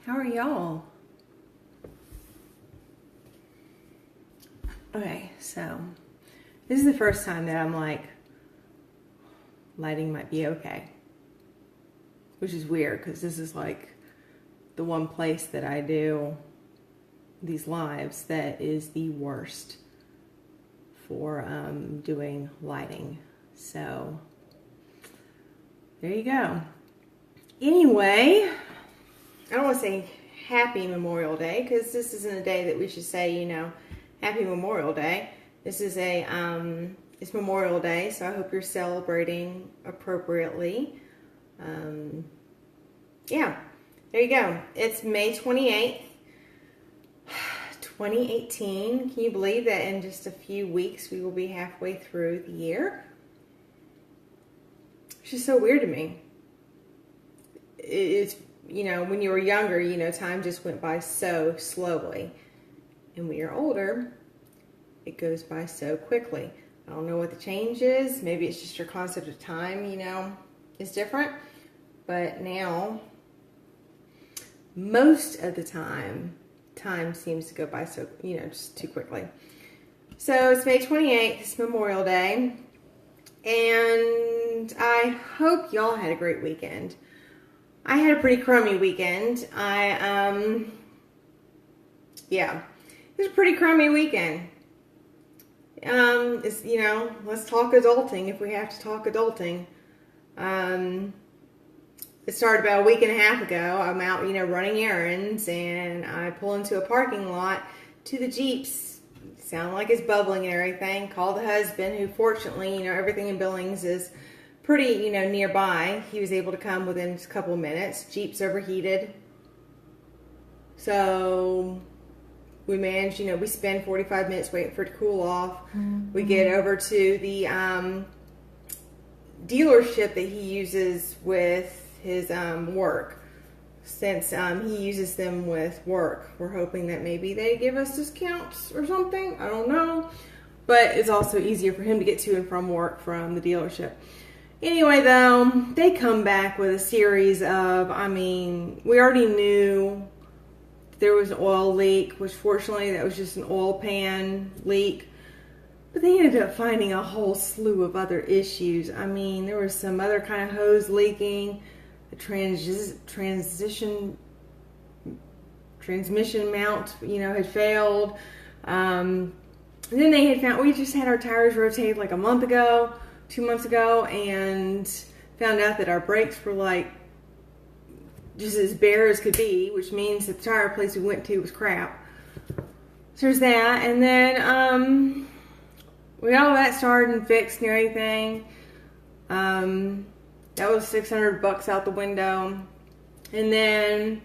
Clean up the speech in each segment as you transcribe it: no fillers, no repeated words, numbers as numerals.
How are y'all? Okay, so this is the first time that I'm like, lighting might be okay. Which is weird because this is like the one place that I do these lives that is the worst for doing lighting. So there you go. Anyway, I don't want to say Happy Memorial Day because this isn't a day that we should say, you know, Happy Memorial Day. This is it's Memorial Day, so I hope you're celebrating appropriately. Yeah, there you go. It's May 28th, 2018. Can you believe that in just a few weeks we will be halfway through the year? It's just so weird to me. It's, you know, when you were younger, you know, time just went by so slowly. And when you're older, it goes by so quickly. I don't know what the change is. Maybe it's just your concept of time, you know, is different. But now, most of the time seems to go by so, you know, just too quickly. So it's May 28th, it's Memorial Day. And I hope y'all had a great weekend. I had a pretty crummy weekend. Yeah, it was a pretty crummy weekend. It's, you know, let's talk adulting if we have to talk adulting. It started about a week and a half ago. I'm out, you know, running errands, and I pull into a parking lot. To the Jeeps, sound like it's bubbling and everything. Call the husband, who fortunately, you know, everything in Billings is pretty, you know, nearby. He was able to come within a couple of minutes. Jeep's overheated. So we managed, you know, we spend 45 minutes waiting for it to cool off. Mm-hmm. We get over to the dealership that he uses with his work. Since he uses them with work, we're hoping that maybe they give us discounts or something. I don't know. But it's also easier for him to get to and from work from the dealership. Anyway, though, they come back with a series of, I mean, we already knew there was an oil leak, which fortunately that was just an oil pan leak. But they ended up finding a whole slew of other issues. I mean, there was some other kind of hose leaking. The transmission mount, you know, had failed. And then they had found, we just had our tires rotated like a month ago, 2 months ago, and found out that our brakes were like just as bare as could be, which means that the tire place we went to was crap. So there's that, and then we got all that started and fixed and everything. That was $600 out the window, and then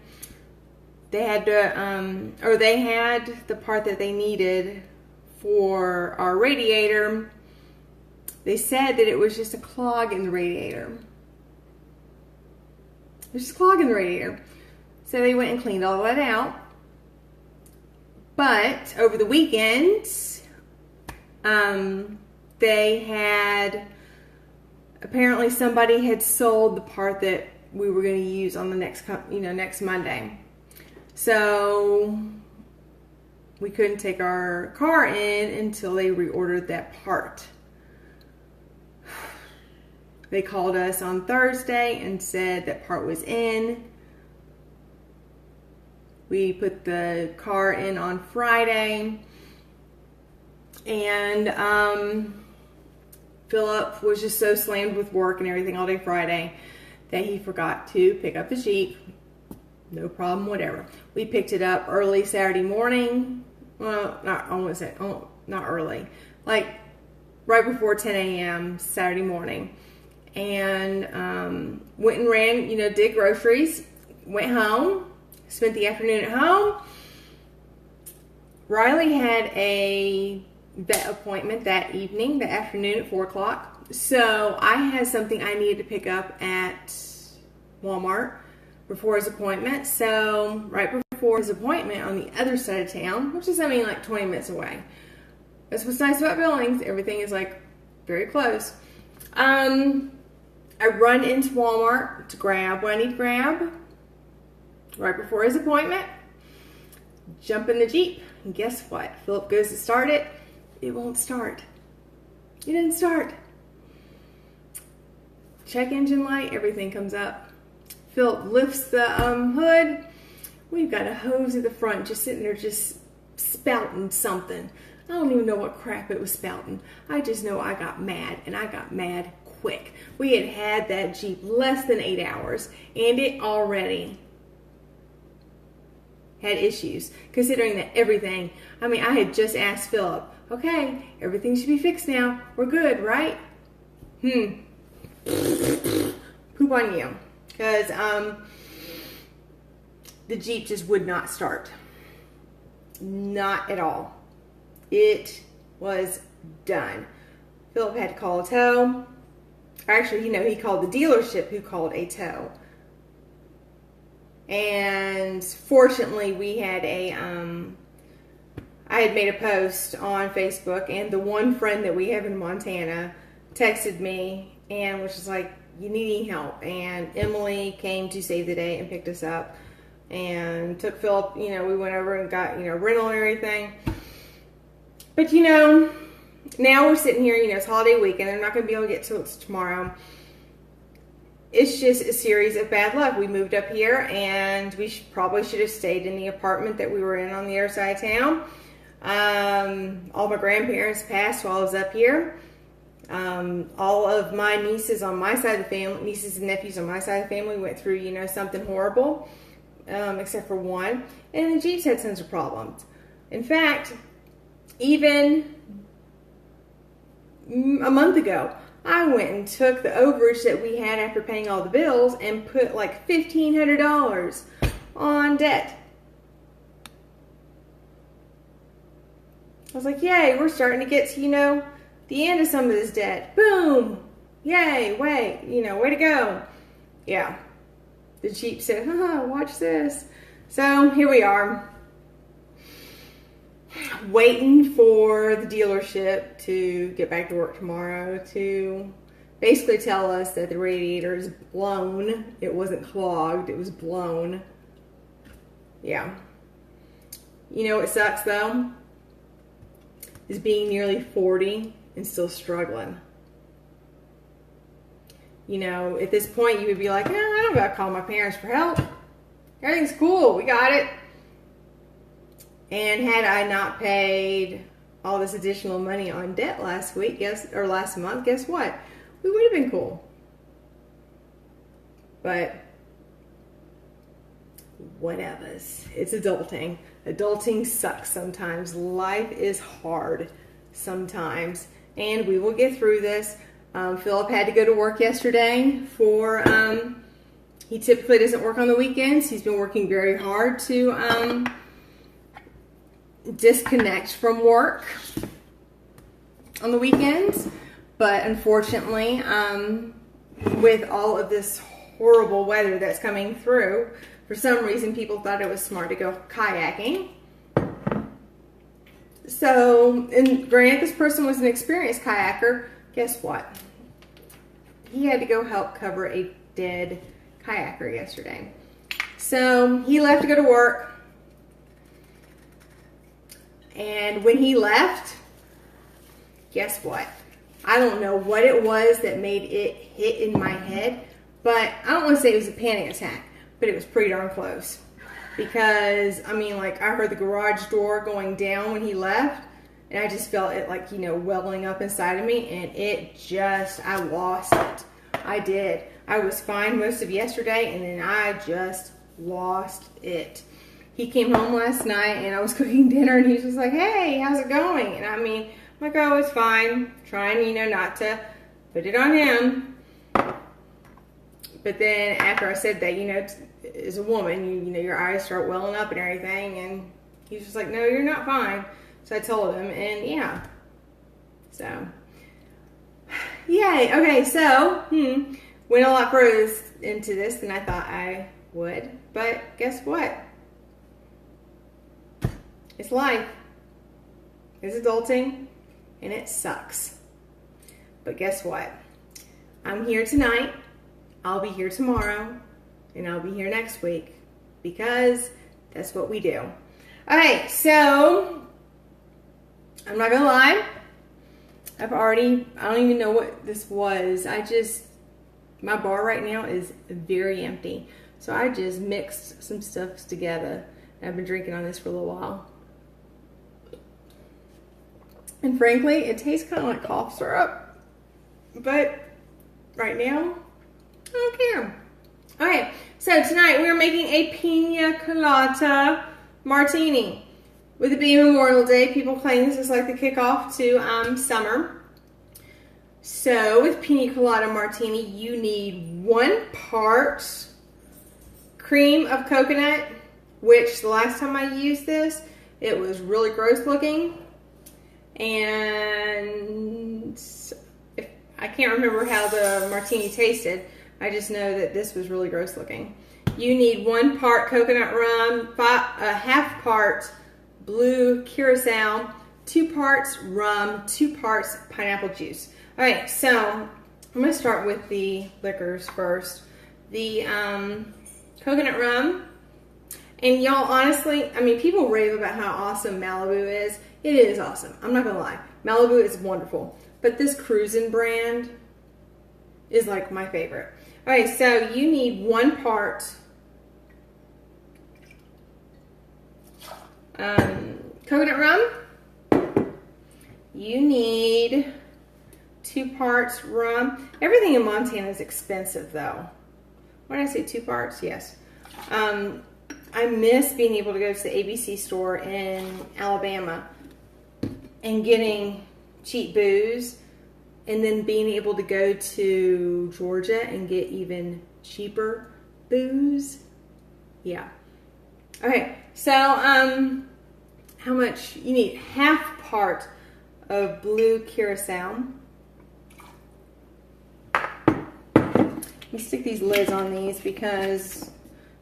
they had to, they had the part that they needed for our radiator. They said that it was just a clog in the radiator. It was just a clog in the radiator. So they went and cleaned all that out. But over the weekend, they had, apparently somebody had sold the part that we were going to use on the next Monday. So we couldn't take our car in until they reordered that part. They called us on Thursday and said that part was in. We put the car in on Friday. And Philip was just so slammed with work and everything all day Friday that he forgot to pick up the Jeep. No problem, whatever. We picked it up early Saturday morning. Well, not early. Like right before 10 a.m. Saturday morning. And went and ran, you know, did groceries. Went home. Spent the afternoon at home. Riley had a vet appointment that afternoon at 4 o'clock. So I had something I needed to pick up at Walmart before his appointment. So right before his appointment on the other side of town, which is, I mean, like 20 minutes away. That's what's nice about Billings. Everything is like very close. I run into Walmart to grab what I need to grab. right before his appointment, jump in the Jeep, and guess what? Philip goes to start it. It won't start. It didn't start. Check engine light, everything comes up. Philip lifts the hood. We've got a hose at the front just sitting there just spouting something. I don't even know what crap it was spouting. I just know I got mad, and I got mad quick. We had had that Jeep less than 8 hours, and it already had issues, considering that everything, I mean, I had just asked Philip, okay, everything should be fixed now. We're good, right? Poop on you. Because the Jeep just would not start. Not at all. It was done. Philip had to call a tow. Actually, he called the dealership who called a tow. And fortunately, we had I had made a post on Facebook, and the one friend that we have in Montana texted me and was just like, you need any help? And Emily came to save the day and picked us up and took Philip, we went over and got, rental and everything. But, now we're sitting here, it's holiday weekend. I'm not going to be able to get to it tomorrow. It's just a series of bad luck. We moved up here, and we probably should have stayed in the apartment that we were in on the other side of town. All my grandparents passed while I was up here. All of my nieces on my side of the family, nieces and nephews on my side of the family went through, something horrible, except for one. And the Jeep's had tons of problems. In fact, even a month ago, I went and took the overage that we had after paying all the bills and put like $1,500 on debt. I was like, yay, we're starting to get to, the end of some of this debt. Boom! Yay, way to go. Yeah. The Jeep said, watch this. So here we are, waiting for the dealership to get back to work tomorrow to basically tell us that the radiator is blown. It wasn't clogged, it was blown. Yeah. What sucks though? Is being nearly 40 and still struggling. At this point you would be like, no, I don't gotta call my parents for help. Everything's cool, we got it. And had I not paid all this additional money on debt last month, guess what? We would have been cool. But whatevers. It's adulting. Adulting sucks sometimes. Life is hard sometimes. And we will get through this. Philip had to go to work yesterday he typically doesn't work on the weekends. He's been working very hard to disconnect from work on the weekends, but unfortunately, with all of this horrible weather that's coming through, for some reason people thought it was smart to go kayaking. So, and granted, this person was an experienced kayaker. Guess what? He had to go help cover a dead kayaker yesterday. So he left to go to work. And when he left, guess what? I don't know what it was that made it hit in my head, but I don't want to say it was a panic attack, but it was pretty darn close. Because, I heard the garage door going down when he left, and I just felt it welling up inside of me, and I lost it. I did. I was fine most of yesterday, and then I just lost it. He came home last night, and I was cooking dinner, and he was just like, hey, how's it going? And I'm like, oh, it's fine. Trying, not to put it on him. But then after I said that, as a woman, your eyes start welling up and everything, and he's just like, no, you're not fine. So I told him, and yeah. So, yay. Okay, so, went a lot further into this than I thought I would. But guess what? It's life. It's adulting, and it sucks. But guess what? I'm here tonight. I'll be here tomorrow, and I'll be here next week. because that's what we do. All right, so I'm not gonna lie. I don't even know what this was. My bar right now is very empty. So I just mixed some stuff together. I've been drinking on this for a little while. And frankly, it tastes kind of like cough syrup. But right now, I don't care. All right, so tonight we're making a Pina Colada Martini. With it being Memorial Day, people claim this is like the kickoff to summer. So with Pina Colada Martini, you need 1 part cream of coconut, which the last time I used this, it was really gross looking. And I can't remember how the martini tasted. I just know that this was really gross looking. You need 1 part coconut rum, a half part blue curacao, 2 parts rum, 2 parts pineapple juice. All right, so I'm going to start with the liquors first. The coconut rum. And y'all, honestly, I mean, people rave about how awesome Malibu is. It is awesome. I'm not going to lie. Malibu is wonderful. But this Cruisin' brand is like my favorite. All right, so you need 1 part coconut rum. You need 2 parts rum. Everything in Montana is expensive, though. Why did I say 2 parts? Yes. I miss being able to go to the ABC store in Alabama and getting cheap booze, and then being able to go to Georgia and get even cheaper booze. Yeah. Okay, so how much? You need half part of blue curacao. Let me stick these lids on these because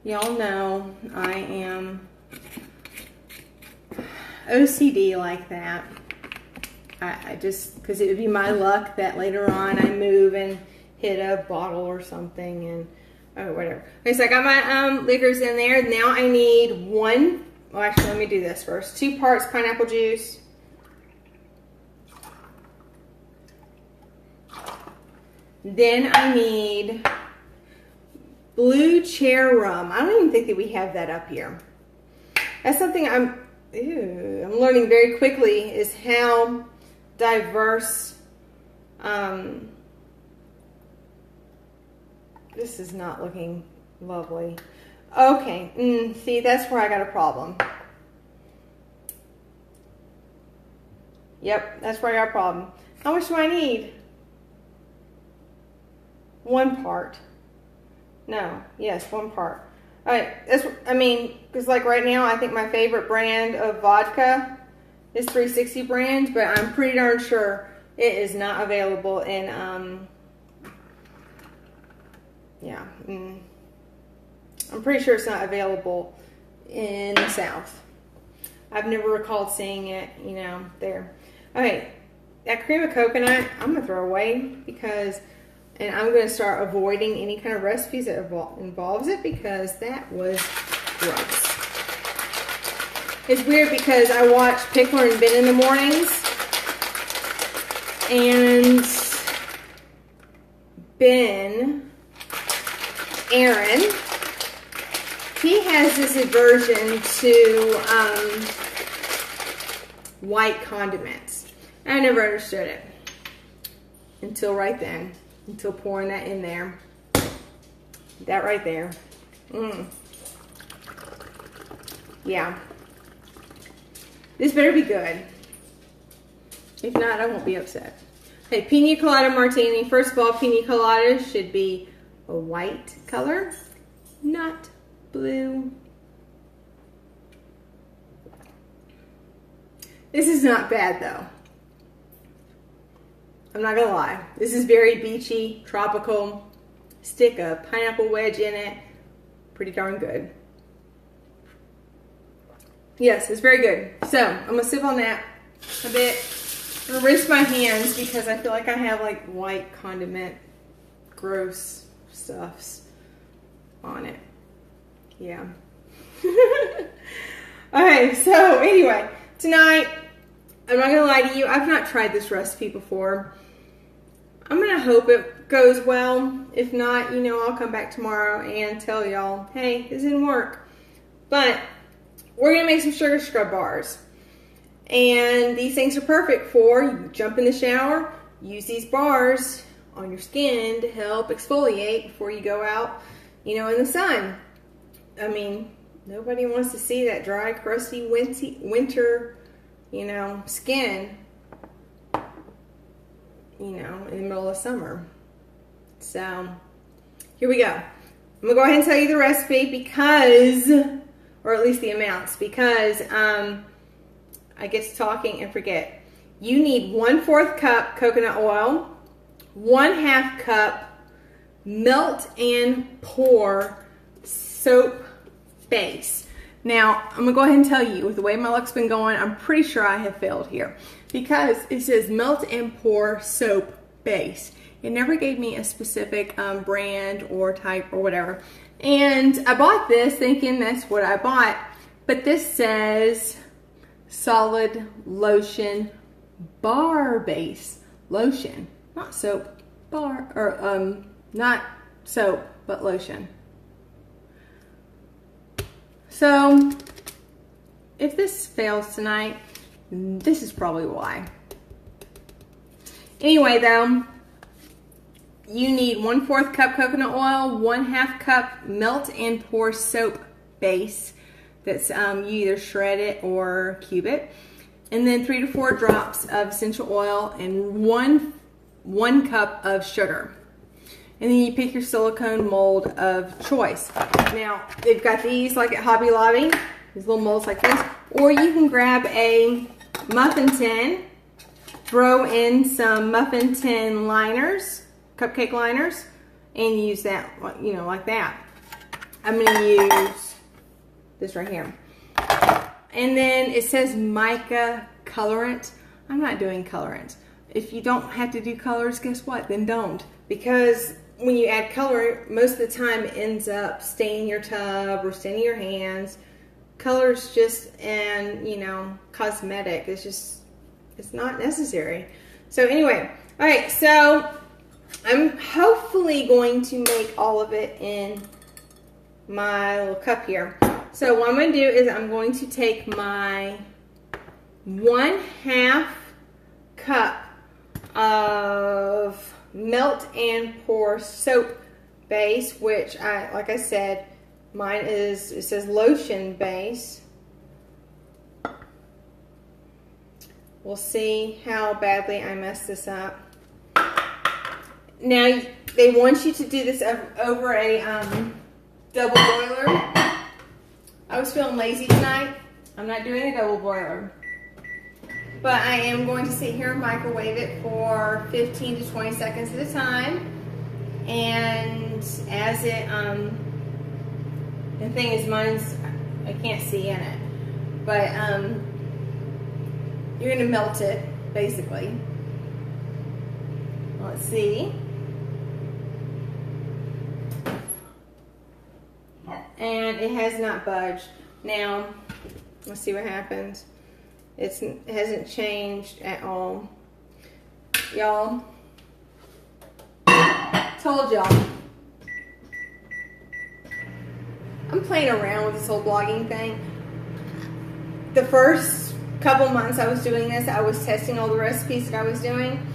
y'all know I am OCD like that. I just, because it would be my luck that later on I move and hit a bottle or something and whatever. Okay, so I got my liquors in there. Now I need well, actually, let me do this first. 2 parts pineapple juice. Then I need blue chair rum. I don't even think that we have that up here. That's something I'm learning very quickly, is how diverse. This is not looking lovely. Okay, see, that's where I got a problem. Yep, that's where I got a problem. How much do I need? 1 part. No, yes, 1 part. All right, because like right now, I think my favorite brand of vodka is 360 brand, but I'm pretty darn sure it is not available in, I'm pretty sure it's not available in the South. I've never recalled seeing it, there. Okay, that cream of coconut, I'm going to throw away and I'm going to start avoiding any kind of recipes that involves it because that was gross. It's weird because I watch Pickler and Ben in the mornings, and Aaron, he has this aversion to white condiments. I never understood it until right then. Until pouring that in there. That right there. Yeah. This better be good. If not, I won't be upset. Okay, Pina Colada Martini. First of all, Pina Colada should be a white color, not blue. This is not bad, though. I'm not gonna lie. This is very beachy, tropical. Stick a pineapple wedge in it. Pretty darn good. Yes, it's very good. So, I'm gonna sip on that a bit. I'm gonna rinse my hands because I feel like I have like white condiment, gross stuffs on it. Yeah. Okay, so anyway, tonight, I'm not gonna lie to you, I've not tried this recipe before. I'm gonna hope it goes well. If not, you know, I'll come back tomorrow and tell y'all, hey, this didn't work. But we're gonna make some sugar scrub bars. And these things are perfect for you jump in the shower, use these bars on your skin to help exfoliate before you go out, you know, in the sun. I mean, nobody wants to see that dry, crusty, winter, you know, skin, you know, in the middle of summer. So, here we go. I'm going to go ahead and tell you the recipe because, or at least the amounts, because I get to talking and forget. You need 1/4 cup coconut oil, 1/2 cup melt and pour soap base. Now, I'm gonna go ahead and tell you, with the way my luck's been going, I'm pretty sure I have failed here because it says melt and pour soap base. It never gave me a specific brand or type or whatever. And I bought this thinking that's what I bought, but this says solid lotion bar base lotion, not soap, bar, or not soap, but lotion. So if this fails tonight, this is probably why. Anyway though, you need 1/4 cup coconut oil, 1/2 cup melt and pour soap base. That's you either shred it or cube it, and then 3 to 4 drops of essential oil and one cup of sugar. And then you pick your silicone mold of choice. Now they've got these like at Hobby Lobby, these little molds like this, or you can grab a muffin tin, throw in some muffin tin liners, cupcake liners, and use that, you know, like that. I'm gonna use this right here. And then it says mica colorant. I'm not doing colorant. If you don't have to do colors, guess what? Then don't. Because when you add color, most of the time it ends up staining your tub or staining your hands. Color's just, and you know, cosmetic. It's just, it's not necessary. So anyway, all right, so I'm hopefully going to make all of it in my little cup here. So what I'm going to do is I'm going to take my 1/2 cup of melt and pour soap base, which like I said, mine is, it says lotion base. We'll see how badly I mess this up. Now, they want you to do this over a double boiler. I was feeling lazy tonight. I'm not doing a double boiler. But I am going to sit here and microwave it for 15 to 20 seconds at a time. And as it, the thing is, mine's, I can't see in it. But you're going to melt it, basically. Let's see. And it has not budged. Now, let's see what happens. It hasn't changed at all. Y'all, told y'all. I'm playing around with this whole blogging thing. The first couple months I was doing this, I was testing all the recipes that I was doing.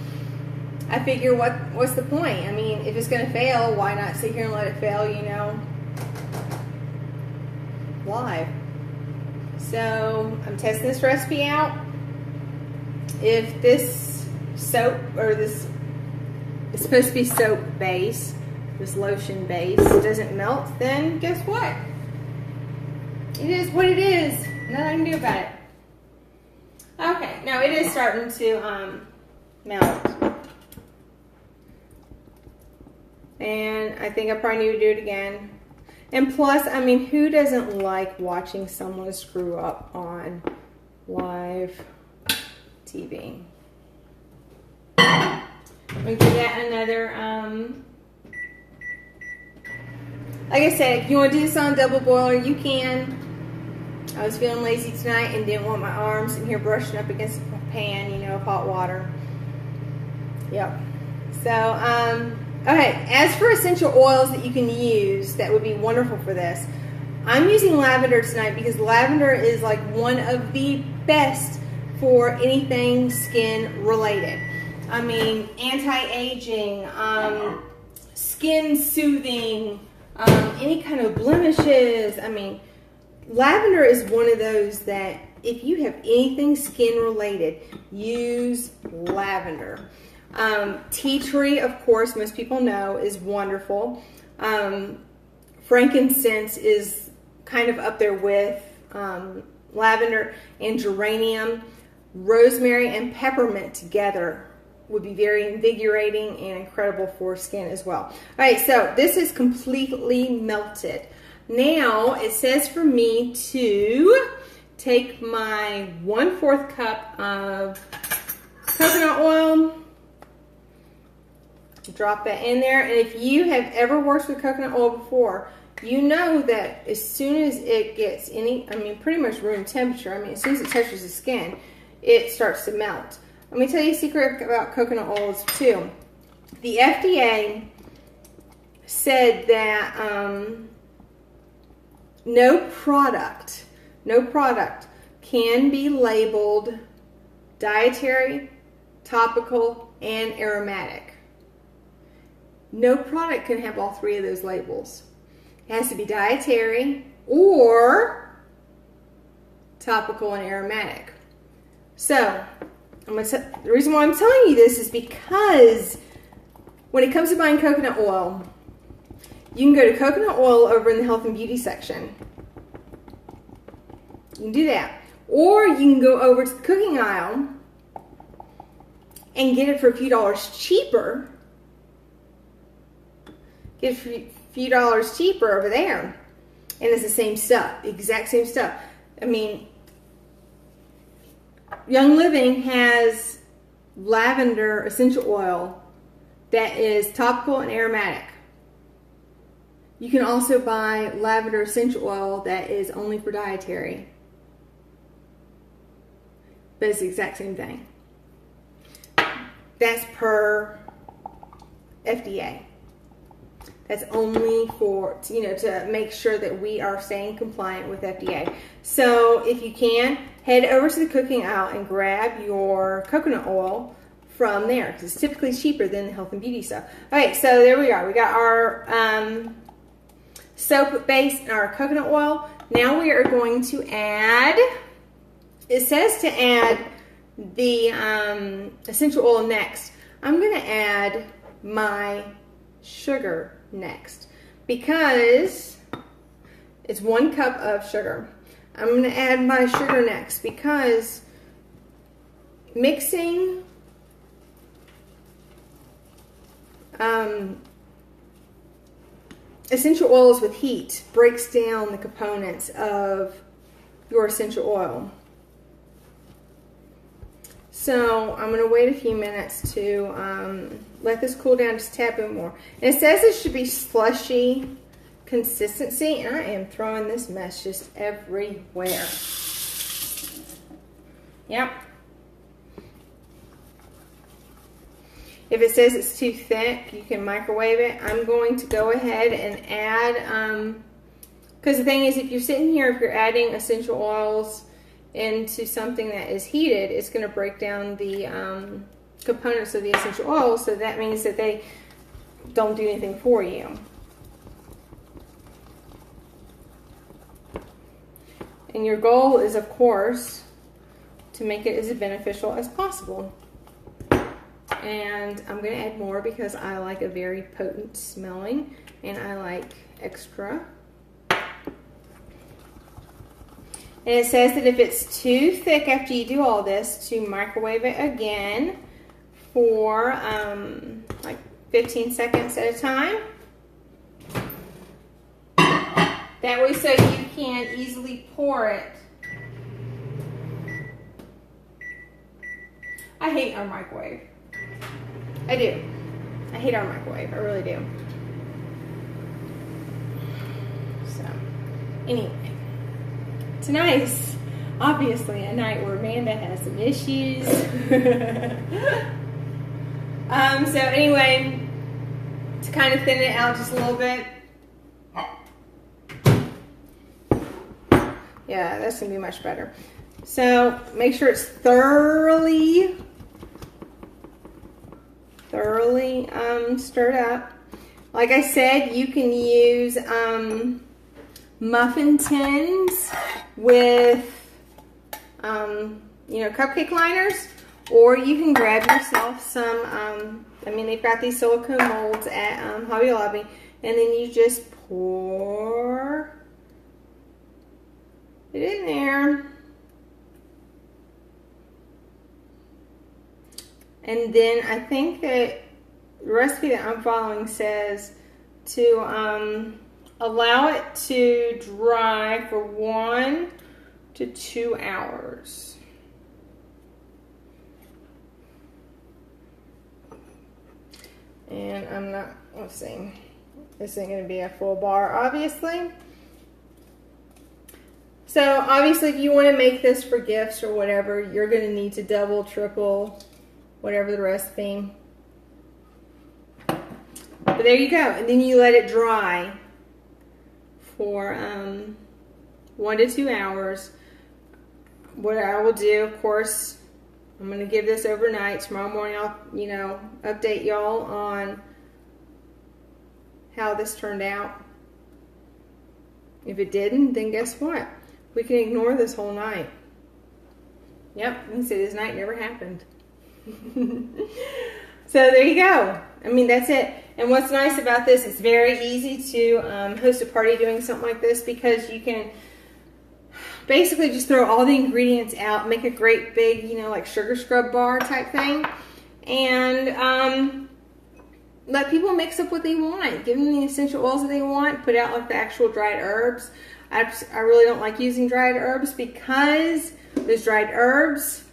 I figure what's the point? I mean, if it's going to fail, why not sit here and let it fail, you know, live. So I'm testing this recipe out. If this soap, or this, it's supposed to be soap base, this lotion base, doesn't melt, then guess what? It is what it is. Nothing I can do about it. Okay, now it is starting to melt. And I think I probably need to do it again. And plus, I mean, who doesn't like watching someone screw up on live TV? I'm going to give that another, like I said, if you want to do this on a double boiler, you can. I was feeling lazy tonight and didn't want my arms sitting here brushing up against the pan, you know, of hot water. Yep. So, okay, as for essential oils that you can use that would be wonderful for this, I'm using lavender tonight because lavender is like one of the best for anything skin related. I mean, anti-aging, skin soothing, any kind of blemishes. I mean, lavender is one of those that if you have anything skin related, use lavender. Tea tree, of course, most people know is wonderful. Frankincense is kind of up there with lavender and geranium. Rosemary and peppermint together would be very invigorating and incredible for skin as well. All right, so this is completely melted. Now it says for me to take my 1/4 cup of coconut oil, drop that in there, and if you have ever worked with coconut oil before, you know that as soon as it gets pretty much room temperature, as soon as it touches the skin, it starts to melt. Let me tell you a secret about coconut oils too. The FDA said that no product can be labeled dietary, topical, and aromatic. No product can have all three of those labels. It has to be dietary or topical and aromatic. So, the reason why I'm telling you this is because when it comes to buying coconut oil, you can go to coconut oil over in the health and beauty section. You can do that. Or you can go over to the cooking aisle and get it for a few dollars cheaper. Get it for a few dollars cheaper over there. And it's the same stuff, the exact same stuff. I mean, Young Living has lavender essential oil that is topical and aromatic. You can also buy lavender essential oil that is only for dietary. But it's the exact same thing. That's per FDA. That's only for, to make sure that we are staying compliant with FDA. So if you can, head over to the cooking aisle and grab your coconut oil from there, because it's typically cheaper than the health and beauty stuff. Okay, so there we are. We got our soap base and our coconut oil. Now we are going to add, it says to add the essential oil next. I'm going to add my sugar next because it's 1 cup of sugar. I'm going to add my sugar next because mixing essential oils with heat breaks down the components of your essential oil. So I'm going to wait a few minutes to let this cool down just a tad bit more. And it says it should be slushy consistency, and I am throwing this mess just everywhere. Yep. If it says it's too thick, you can microwave it. I'm going to go ahead and add, because the thing is, if you're sitting here, if you're adding essential oils into something that is heated, it's going to break down the components of the essential oil, so that means that they don't do anything for you. And your goal is, of course, to make it as beneficial as possible. And I'm going to add more because I like a very potent smelling, and I like extra. And it says that if it's too thick after you do all this, to microwave it again for like 15 seconds at a time. That way so you can easily pour it. I hate our microwave. I do. I hate our microwave. I really do. So, anyway. tonight's obviously a night where Amanda has some issues. So anyway, to kind of thin it out just a little bit. Yeah, that's gonna be much better. So make sure it's thoroughly stirred up. Like I said, you can use muffin tins with cupcake liners, or you can grab yourself some they've got these silicone molds at Hobby Lobby, and then you just pour it in there. And then I think that the recipe that I'm following says to allow it to dry for 1 to 2 hours. And I'm not, let's see, this ain't going to be a full bar, obviously. So obviously if you want to make this for gifts or whatever, you're going to need to double, triple, whatever the recipe. But there you go. And then you let it dry for 1 to 2 hours. What I will do, of course, I'm going to give this overnight. Tomorrow morning I'll, update y'all on how this turned out. If it didn't, then guess what? We can ignore this whole night. Yep, you can see this night never happened. So there you go. I mean, that's it. And what's nice about this, it's very easy to host a party doing something like this, because you can basically just throw all the ingredients out, make a great big, like sugar scrub bar type thing, and let people mix up what they want. Give them the essential oils that they want. Put out like the actual dried herbs. I really don't like using dried herbs, because those dried herbs,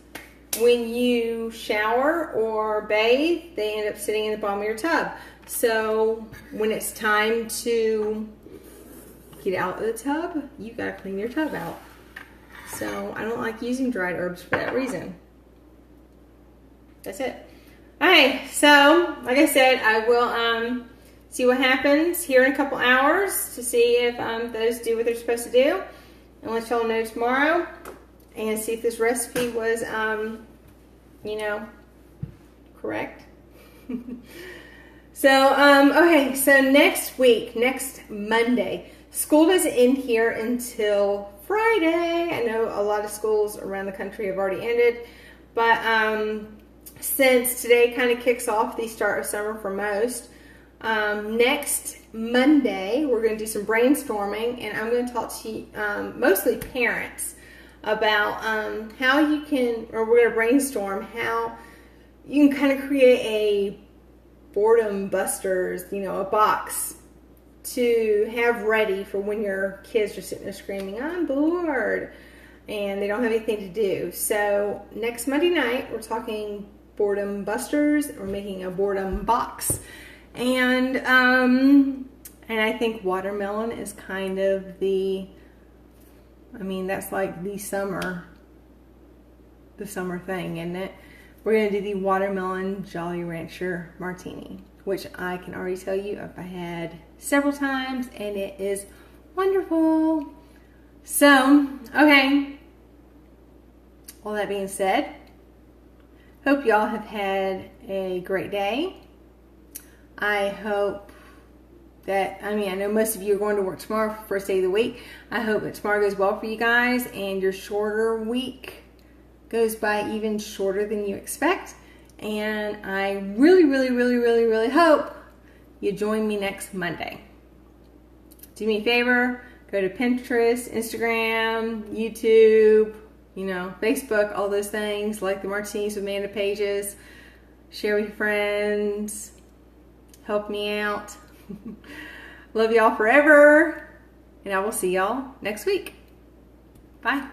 when you shower or bathe, they end up sitting in the bottom of your tub. So when it's time to get out of the tub, you gotta clean your tub out. So I don't like using dried herbs for that reason. That's it. Alright, so like I said, I will see what happens here in a couple hours to see if those do what they're supposed to do, and let y'all know tomorrow, and see if this recipe was correct. So okay, so next week, next Monday, school doesn't end here until Friday. I know a lot of schools around the country have already ended, but since today kind of kicks off the start of summer for most, next Monday we're going to do some brainstorming, and I'm going to talk to you, mostly parents, about how you can, or we're going to brainstorm how you can kind of create a boredom busters, a box to have ready for when your kids are sitting there screaming, I'm bored, and they don't have anything to do. So next Monday night, we're talking boredom busters. We're making a boredom box. And I think watermelon is kind of that's like the summer thing, isn't it? We're going to do the watermelon Jolly Rancher martini, which I can already tell you I've had several times, and it is wonderful. So, okay. All that being said, hope y'all have had a great day. I hope that, I know most of you are going to work tomorrow for first day of the week. I hope that tomorrow goes well for you guys, and your shorter week goes by even shorter than you expect. And I really, really, really, really, really hope you join me next Monday. Do me a favor, go to Pinterest, Instagram, YouTube, Facebook, all those things, like the Martinis with Amanda pages, share with your friends, help me out. Love y'all forever, and I will see y'all next week. Bye.